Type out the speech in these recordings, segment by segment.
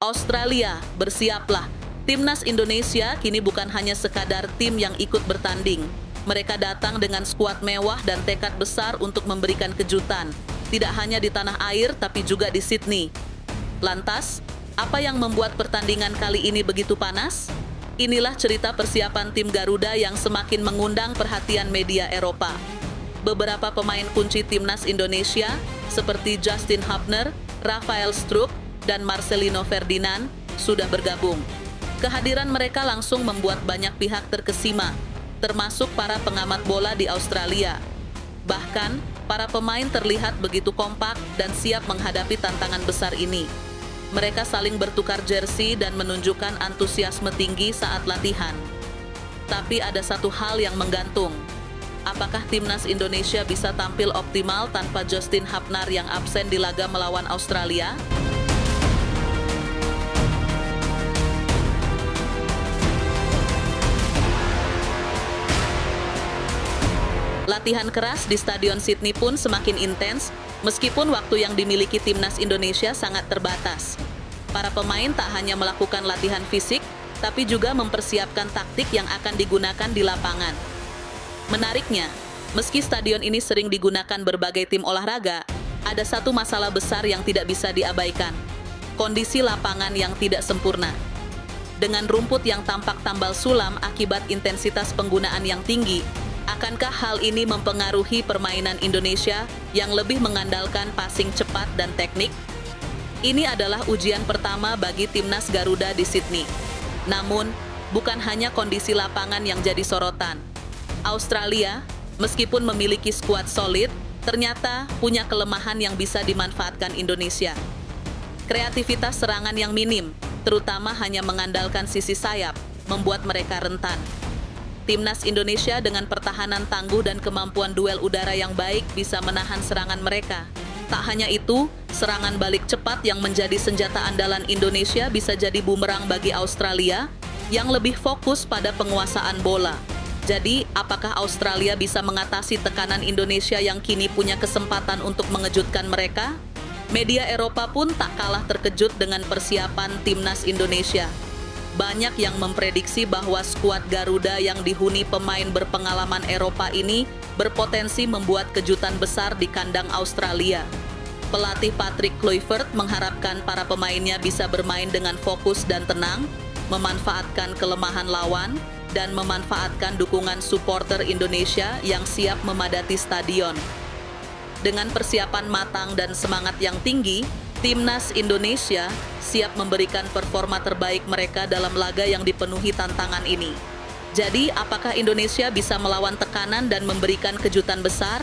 Australia, bersiaplah. Timnas Indonesia kini bukan hanya sekadar tim yang ikut bertanding. Mereka datang dengan skuad mewah dan tekad besar untuk memberikan kejutan, tidak hanya di tanah air tapi juga di Sydney. Lantas, apa yang membuat pertandingan kali ini begitu panas? Inilah cerita persiapan tim Garuda yang semakin mengundang perhatian media Eropa. Beberapa pemain kunci timnas Indonesia seperti Justin Hubner, Rafael Struijk, dan Marcelino Ferdinand sudah bergabung. Kehadiran mereka langsung membuat banyak pihak terkesima, termasuk para pengamat bola di Australia. Bahkan, para pemain terlihat begitu kompak dan siap menghadapi tantangan besar ini. Mereka saling bertukar jersey dan menunjukkan antusiasme tinggi saat latihan. Tapi ada satu hal yang menggantung. Apakah timnas Indonesia bisa tampil optimal tanpa Justin Hubner yang absen di laga melawan Australia? Latihan keras di Stadion Sydney pun semakin intens, meskipun waktu yang dimiliki timnas Indonesia sangat terbatas. Para pemain tak hanya melakukan latihan fisik, tapi juga mempersiapkan taktik yang akan digunakan di lapangan. Menariknya, meski stadion ini sering digunakan berbagai tim olahraga, ada satu masalah besar yang tidak bisa diabaikan: kondisi lapangan yang tidak sempurna. Dengan rumput yang tampak tambal sulam akibat intensitas penggunaan yang tinggi, akankah hal ini mempengaruhi permainan Indonesia yang lebih mengandalkan passing cepat dan teknik? Ini adalah ujian pertama bagi timnas Garuda di Sydney. Namun, bukan hanya kondisi lapangan yang jadi sorotan. Australia, meskipun memiliki skuad solid, ternyata punya kelemahan yang bisa dimanfaatkan Indonesia. Kreativitas serangan yang minim, terutama hanya mengandalkan sisi sayap, membuat mereka rentan. Timnas Indonesia dengan pertahanan tangguh dan kemampuan duel udara yang baik bisa menahan serangan mereka. Tak hanya itu, serangan balik cepat yang menjadi senjata andalan Indonesia bisa jadi bumerang bagi Australia yang lebih fokus pada penguasaan bola. Jadi, apakah Australia bisa mengatasi tekanan Indonesia yang kini punya kesempatan untuk mengejutkan mereka? Media Eropa pun tak kalah terkejut dengan persiapan timnas Indonesia. Banyak yang memprediksi bahwa skuad Garuda yang dihuni pemain berpengalaman Eropa ini berpotensi membuat kejutan besar di kandang Australia. Pelatih Patrick Kluivert mengharapkan para pemainnya bisa bermain dengan fokus dan tenang, memanfaatkan kelemahan lawan, dan memanfaatkan dukungan supporter Indonesia yang siap memadati stadion. Dengan persiapan matang dan semangat yang tinggi, timnas Indonesia siap memberikan performa terbaik mereka dalam laga yang dipenuhi tantangan ini. Jadi, apakah Indonesia bisa melawan tekanan dan memberikan kejutan besar?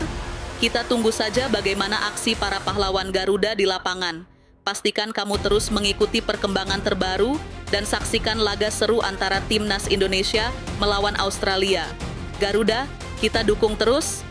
Kita tunggu saja bagaimana aksi para pahlawan Garuda di lapangan. Pastikan kamu terus mengikuti perkembangan terbaru dan saksikan laga seru antara timnas Indonesia melawan Australia. Garuda, kita dukung terus.